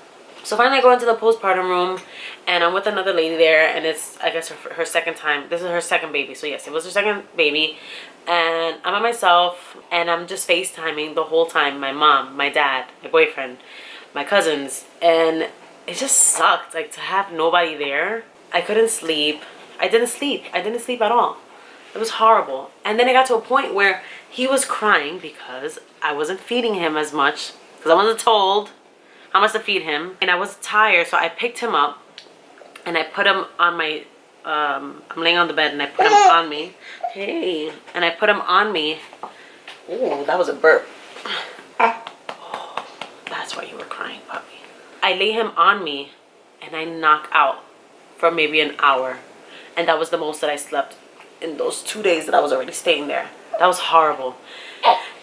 So finally I go into the postpartum room, and I'm with another lady there, and it's, I guess, her second time. This is her second baby. So yes, it was her second baby. And I'm by myself, and I'm just FaceTiming the whole time. My mom, my dad, my boyfriend, my cousins, and it just sucked, like, to have nobody there. I couldn't sleep. I didn't sleep at all. It was horrible. And then it got to a point where he was crying because I wasn't feeding him as much, because I wasn't told how much to feed him, and I was tired. So I picked him up and I put him on my I'm laying on the bed, and I put him on me. Hey. And I put him on me. Ooh, that was a burp. Oh, that's why you were crying, puppy. I lay him on me, and I knock out for maybe an hour. And that was the most that I slept in those 2 days that I was already staying there. That was horrible.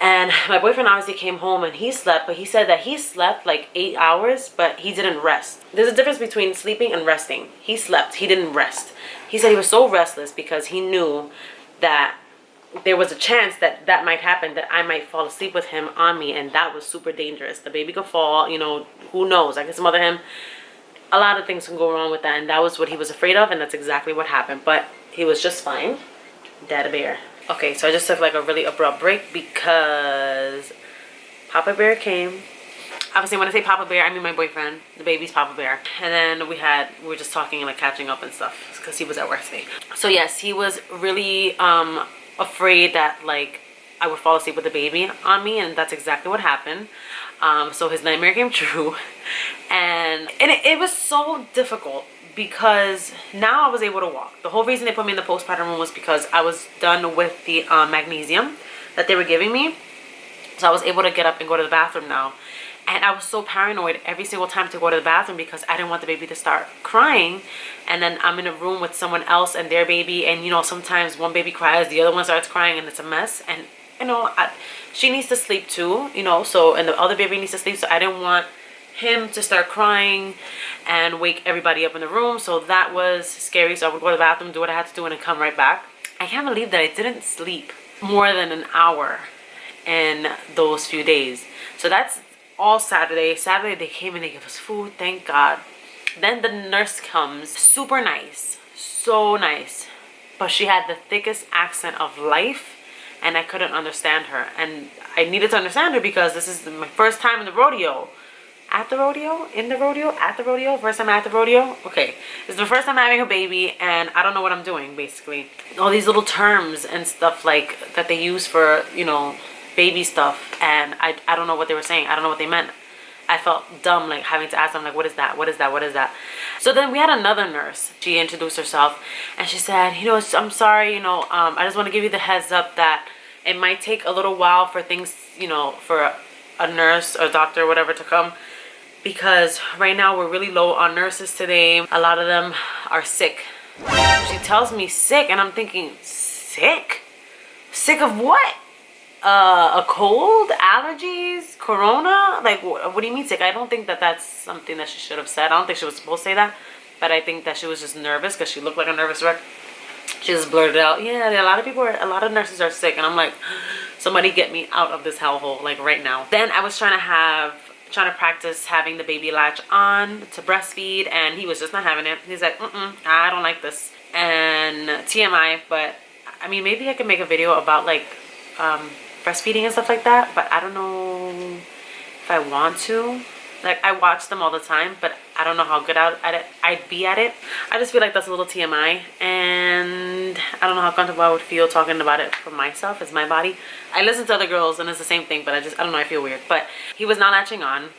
And my boyfriend obviously came home, and he slept, but he said that he slept like 8 hours, but he didn't rest. There's a difference between sleeping and resting. He slept, he didn't rest. He said he was so restless because he knew that there was a chance that that might happen, that I might fall asleep with him on me, and that was super dangerous. The baby could fall, you know, who knows? I can smother him. A lot of things can go wrong with that, and that was what he was afraid of, and that's exactly what happened. But he was just fine. Dad bear. Okay, so I just took like a really abrupt break because Papa Bear came. Obviously, when I say Papa Bear, I mean my boyfriend. The baby's Papa Bear. And then we were just talking and like catching up and stuff because he was at work today. So yes, he was really afraid that like I would fall asleep with the baby on me, and that's exactly what happened. So his nightmare came true, and it was so difficult because now I was able to walk. The whole reason they put me in the postpartum room was because I was done with the magnesium that they were giving me. So I was able to get up and go to the bathroom now. And I was so paranoid every single time to go to the bathroom because I didn't want the baby to start crying. And then I'm in a room with someone else and their baby, and you know, sometimes one baby cries, the other one starts crying, and it's a mess. And you know, she needs to sleep too, you know, so, and the other baby needs to sleep, so I didn't want him to start crying and wake everybody up in the room. So that was scary. So I would go to the bathroom, do what I had to do, and then come right back. I can't believe that I didn't sleep more than an hour in those few days. So that's all Saturday. Saturday they came and they gave us food, thank God. Then the nurse comes, super nice, so nice, but she had the thickest accent of life, and I couldn't understand her. And I needed to understand her because this is my first time in the rodeo. At the rodeo? In the rodeo? At the rodeo? First time at the rodeo? Okay. This is the first time having a baby, and I don't know what I'm doing, basically. All these little terms and stuff like that they use for, you know, baby stuff, and I don't know what they were saying. I don't know what they meant. I felt dumb, like, having to ask them, like, what is that? What is that? What is that? So then we had another nurse. She introduced herself, and she said, you know, I'm sorry, you know, I just want to give you the heads up that it might take a little while for things, you know, for a nurse or doctor or whatever to come, because right now we're really low on nurses today. A lot of them are sick. She tells me sick, and I'm thinking, sick? Sick of what? A cold, allergies, corona? Like, what do you mean sick? I don't think that that's something that she should have said. I don't think she was supposed to say that, but I think that she was just nervous because she looked like a nervous wreck. She just blurted out, yeah, a lot of nurses are sick. And I'm like, somebody get me out of this hellhole, like, right now. Then I was trying to practice having the baby latch on to breastfeed, and he was just not having it. He's like, I don't like this. And TMI, but I mean, maybe I could make a video about, like, breastfeeding and stuff like that, but I don't know if I want to. Like, I watch them all the time, but I don't know how good I'd be at it. I just feel like that's a little TMI, and I don't know how comfortable I would feel talking about it for myself. It's my body. I listen to other girls and it's the same thing, but I don't know, I feel weird. But he was not latching on,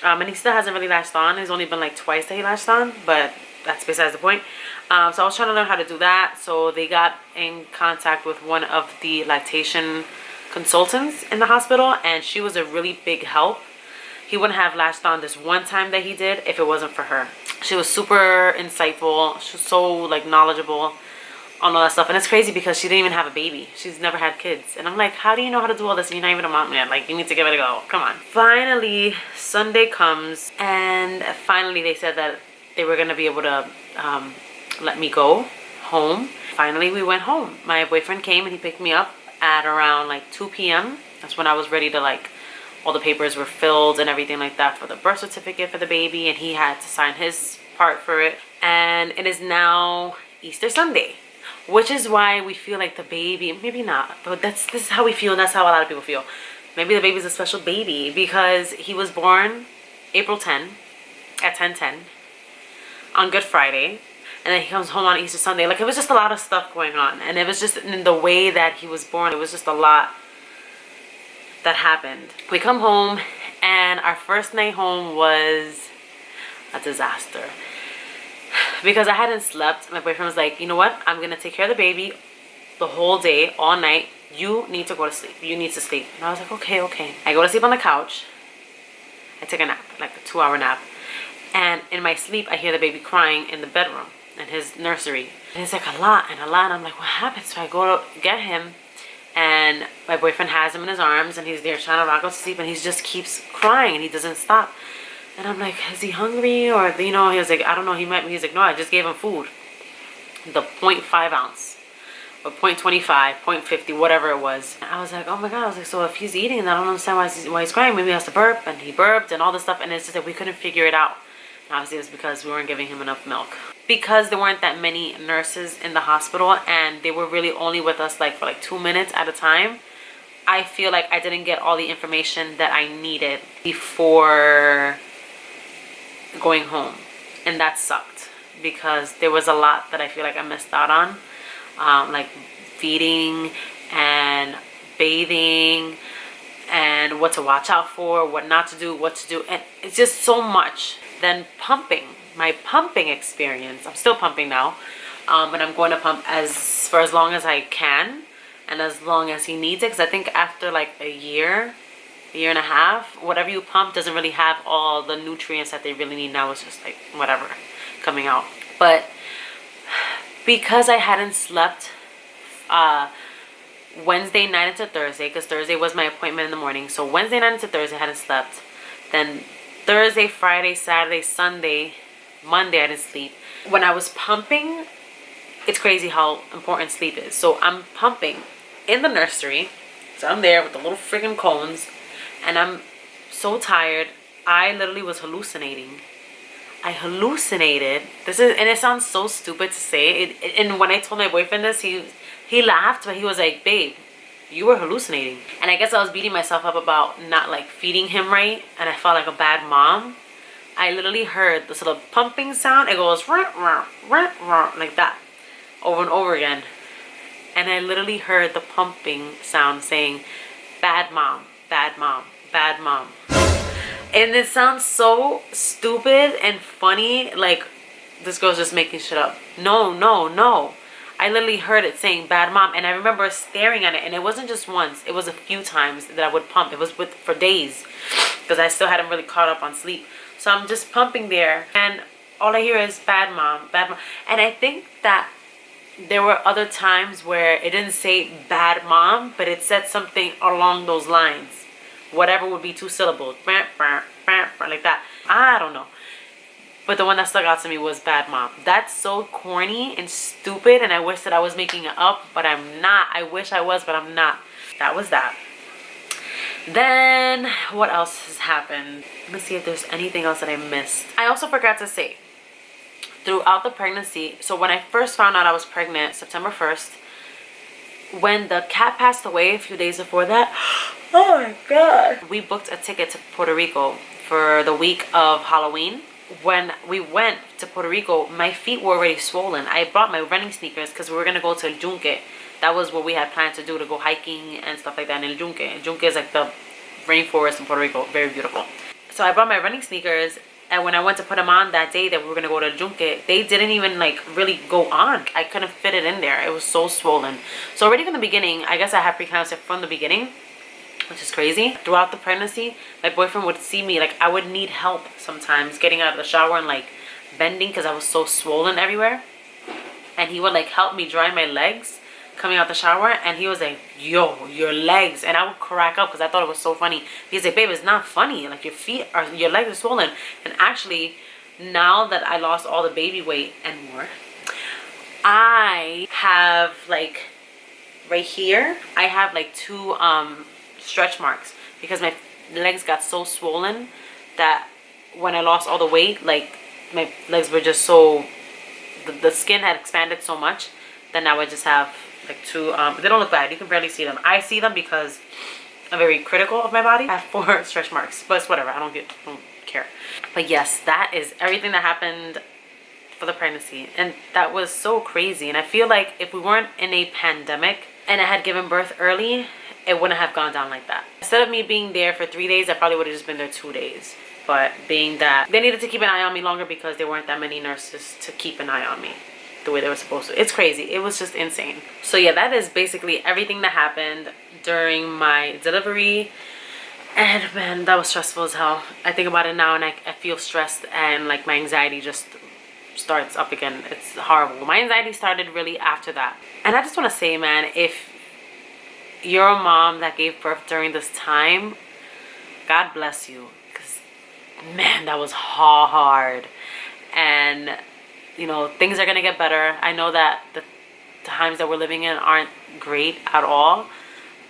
and he still hasn't really latched on. It's only been like twice that he latched on, but that's besides the point. So I was trying to learn how to do that. So they got in contact with one of the lactation consultants in the hospital, and she was a really big help. He wouldn't have latched on this one time that he did if it wasn't for her. She was super insightful. She was so, like, knowledgeable on all that stuff. And it's crazy because she didn't even have a baby. She's never had kids. And I'm like, how do you know how to do all this and you're not even a mom yet? Like, you need to give it a go. Come on. Finally, Sunday comes, and finally they said that they were going to be able to let me go home. Finally, we went home. My boyfriend came and he picked me up at around like 2 p.m. That's when I was ready to, like, all the papers were filled and everything like that for the birth certificate for the baby, and he had to sign his part for it. And it is now Easter Sunday, which is why we feel like the baby, maybe not, but this is how we feel, and that's how a lot of people feel. Maybe the baby's a special baby because he was born April 10 at 10:10 on Good Friday, and then he comes home on Easter Sunday. Like, it was just a lot of stuff going on, and it was just in the way that he was born, it was just a lot that happened. We come home, and our first night home was a disaster because I hadn't slept. My boyfriend was like, you know what, I'm gonna take care of the baby the whole day, all night. You need to go to sleep. You need to sleep. And I was like, okay. I go to sleep on the couch. I take a nap, like a 2-hour nap, and in my sleep I hear the baby crying in the bedroom in his nursery, and it's like a lot, and I'm like, what happened? So I go to get him, and my boyfriend has him in his arms, and he's there trying to rock off to sleep, and he just keeps crying and he doesn't stop. And I'm like, is he hungry? Or, you know, he was like, I don't know, he's like, no, I just gave him food, the 0.5 ounce or 0.25, 0.50, whatever it was. And I was like, oh my God. I was like, so if he's eating, then I don't understand why he's crying. Maybe he has to burp, and he burped and all this stuff, and it's just that we couldn't figure it out. And obviously it was because we weren't giving him enough milk. Because there weren't that many nurses in the hospital, and they were really only with us like for like 2 minutes at a time, I feel like I didn't get all the information that I needed before going home. And that sucked because there was a lot that I feel like I missed out on. Like feeding and bathing and what to watch out for, what not to do, what to do. And it's just so much. Then pumping. My pumping experience, I'm still pumping now, but I'm going to pump for as long as I can and as long as he needs it, because I think after like a year a year and a half, whatever you pump doesn't really have all the nutrients that they really need. Now it's just like whatever coming out. But because I hadn't slept Wednesday night into Thursday, because Thursday was my appointment in the morning, so Wednesday night into Thursday I hadn't slept. Then Thursday, Friday, Saturday, Sunday, Monday I didn't sleep. When I was pumping, it's crazy how important sleep is. So I'm pumping in the nursery, so I'm there with the little freaking cones, and I'm so tired. I literally was hallucinating. I hallucinated. And it sounds so stupid to say. And when I told my boyfriend this, he laughed, but he was like, babe, you were hallucinating. And I guess I was beating myself up about not like feeding him right, and I felt like a bad mom. I literally heard this little pumping sound. It goes rah, rah, rah, rah, like that over and over again. And I literally heard the pumping sound saying, bad mom, bad mom, bad mom. And it sounds so stupid and funny, like this girl's just making shit up. No, no, no. I literally heard it saying bad mom, and I remember staring at it, and it wasn't just once, it was a few times that I would pump. It was for days, because I still hadn't really caught up on sleep. So I'm just pumping there, and all I hear is bad mom, bad mom. And I think that there were other times where it didn't say bad mom, but it said something along those lines. Whatever would be 2 syllables. Like that. I don't know. But the one that stuck out to me was bad mom. That's so corny and stupid, and I wish that I was making it up, but I'm not. I wish I was, but I'm not. That was that. Then, what else has happened? Let me see if there's anything else that I missed. I also forgot to say, throughout the pregnancy, so when I first found out I was pregnant, September 1st, when the cat passed away a few days before that, oh my God. We booked a ticket to Puerto Rico for the week of Halloween. When we went to Puerto Rico, my feet were already swollen. I brought my running sneakers because we were going to go to El Yunque. That was what we had planned to do, to go hiking and stuff like that in El Yunque. El Yunque is like the rainforest in Puerto Rico. Very beautiful. So I brought my running sneakers, and when I went to put them on that day that we were going to go to El Yunque, they didn't even like really go on. I couldn't fit it in there. It was so swollen. So already from the beginning, I guess I had preeclampsia from the beginning, which is crazy. Throughout the pregnancy, my boyfriend would see me, like I would need help sometimes getting out of the shower and like bending because I was so swollen everywhere. And he would like help me dry my legs coming out the shower, and he was like, yo, your legs. And I would crack up because I thought it was so funny. He's like, babe, it's not funny. Like your legs are swollen. And actually, now that I lost all the baby weight and more, I have like right here, I have like 2 stretch marks because my legs got so swollen that when I lost all the weight, like my legs were just so, the skin had expanded so much that now I just have like 2, they don't look bad, you can barely see them. I see them because I'm very critical of my body. I have 4 stretch marks, but it's whatever, I don't care. But yes, that is everything that happened for the pregnancy, and that was so crazy. And I feel like if we weren't in a pandemic and I had given birth early, it wouldn't have gone down like that. Instead of me being there for 3 days, I probably would have just been there 2 days. But being that they needed to keep an eye on me longer because there weren't that many nurses to keep an eye on me the way they were supposed to. It's crazy. It was just insane. So yeah, that is basically everything that happened during my delivery. And man, that was stressful as hell. I think about it now and I feel stressed, and like my anxiety just starts up again. It's horrible. My anxiety started really after that. And I just want to say, man, if you're a mom that gave birth during this time, God bless you, because man, that was hard. And you know, things are gonna get better. I know that the times that we're living in aren't great at all,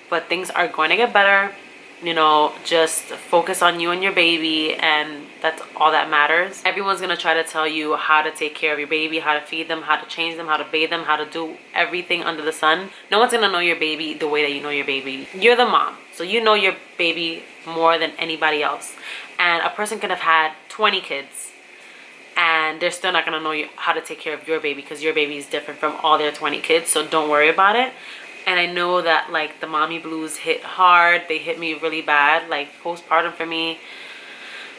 but things are going to get better. You know, just focus on you and your baby, and that's all that matters. Everyone's gonna try to tell you how to take care of your baby, how to feed them, how to change them, how to bathe them, how to do everything under the sun. No one's gonna know your baby the way that you know your baby. You're the mom, so you know your baby more than anybody else. And a person could have had 20 kids and they're still not gonna know how to take care of your baby, because your baby is different from all their 20 kids. So don't worry about it. And I know that like the mommy blues hit hard. They hit me really bad, like postpartum for me.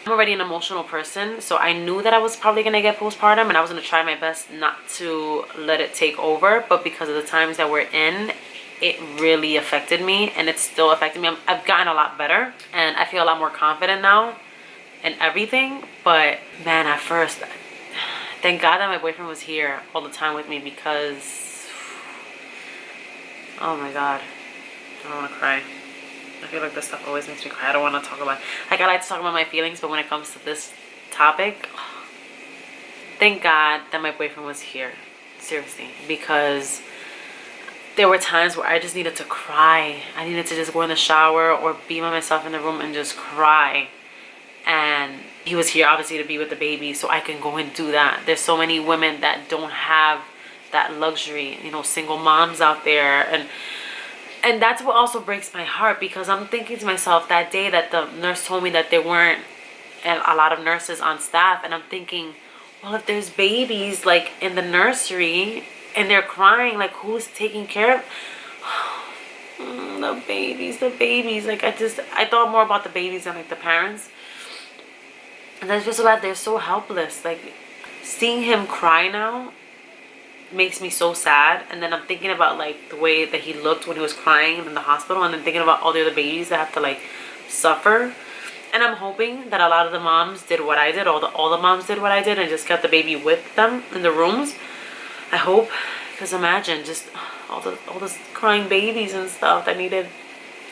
I'm already an emotional person, so I knew that I was probably gonna get postpartum, and I was gonna try my best not to let it take over. But because of the times that we're in, it really affected me, and it's still affecting me. I've gotten a lot better, and I feel a lot more confident now in everything. But man, at first, thank God that my boyfriend was here all the time with me, because oh my God, I don't want to cry. I feel like this stuff always makes me cry. I don't want to talk about, like, I like to talk about my feelings, but when it comes to this topic, thank God that my boyfriend was here. Seriously, because there were times where I just needed to cry. I needed to just go in the shower or be by myself in the room and just cry. And he was here obviously to be with the baby, so I can go and do that. There's so many women that don't have that luxury, you know, single moms out there. And that's what also breaks my heart, because I'm thinking to myself, that day that the nurse told me that there weren't a lot of nurses on staff, and I'm thinking, well, if there's babies like in the nursery and they're crying, like, who's taking care of the babies? Like, I thought more about the babies than like the parents. And that's just about, they're so helpless. Like, seeing him cry now makes me so sad. And then I'm thinking about like the way that he looked when he was crying in the hospital, and then thinking about all the other babies that have to like suffer. And I'm hoping that a lot of the moms did what I did, all the moms did what I did, and just kept the baby with them in the rooms. I hope, because imagine just all those crying babies and stuff that needed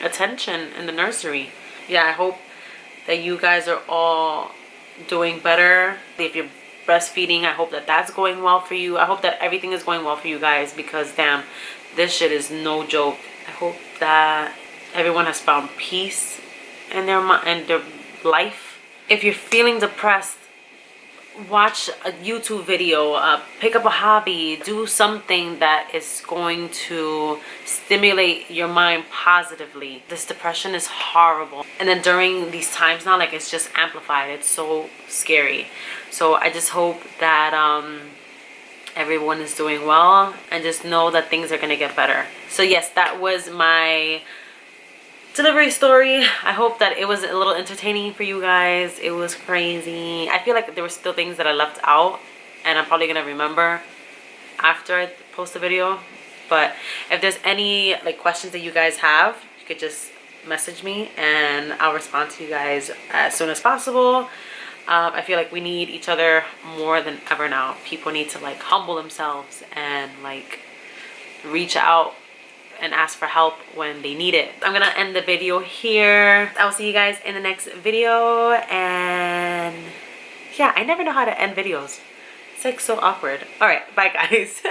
attention in the nursery. Yeah, I hope that you guys are all doing better. If you're breastfeeding, I hope that that's going well for you. I hope that everything is going well for you guys, because damn, this shit is no joke. I hope that everyone has found peace in their life. If you're feeling depressed, watch a YouTube video, pick up a hobby, do something that is going to stimulate your mind positively. This depression is horrible, and then during these times now, like, it's just amplified. It's so scary. So I just hope that everyone is doing well, and just know that things are gonna get better. So yes, that was my delivery story. I hope that it was a little entertaining for you guys. It was crazy. I feel like there were still things that I left out, and I'm probably gonna remember after I post the video. But if there's any like questions that you guys have, you could just message me and I'll respond to you guys as soon as possible. I feel like we need each other more than ever now. People need to like humble themselves and like reach out and ask for help when they need it. I'm gonna end the video here. I will see you guys in the next video. And yeah, I never know how to end videos. It's like so awkward. All right, bye guys.